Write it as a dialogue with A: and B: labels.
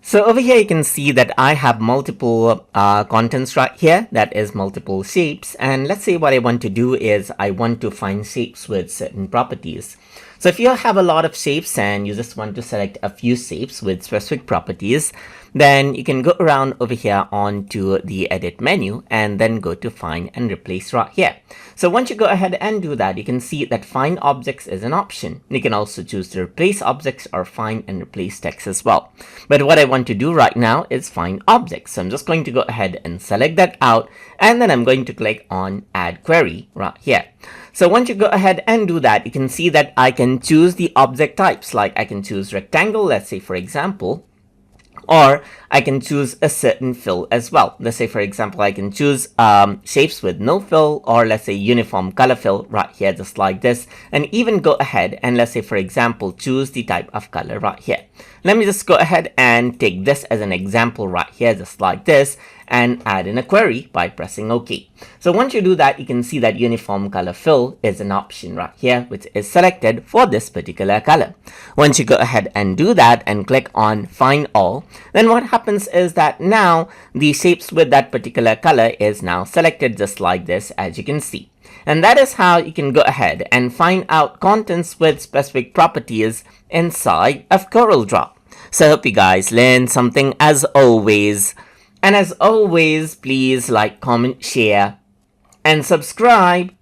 A: So over here you can see that I have multiple contents right here, that is multiple shapes, and let's say what I want to do is I want to find shapes with certain properties. So if you have a lot of shapes and you just want to select a few shapes with specific properties, then you can go around over here onto the edit menu and then go to find and replace right here. So once you go ahead and do that, you can see that find objects is an option. You can also choose to replace objects or find and replace text as well. But what I want to do right now is find objects. So I'm just going to go ahead and select that out, and then I'm going to click on add query right here. So once you go ahead and do that, you can see that I can choose the object types, like I can choose rectangle, let's say for example, or I can choose a certain fill as well. Let's say for example I can choose shapes with no fill, or let's say uniform color fill right here, just like this, and even go ahead and let's say for example choose the type of color right here. Let me just go ahead and take this as an example right here, just like this, and add in a query by pressing OK. So once you do that, you can see that uniform color fill is an option right here, which is selected for this particular color. Once you go ahead and do that and click on find all, then what happens is that now the shapes with that particular color is now selected, just like this, as you can see. And that is how you can go ahead and find out contents with specific properties inside of CorelDRAW. So I hope you guys learned something as always. And as always, please like, comment, share, and subscribe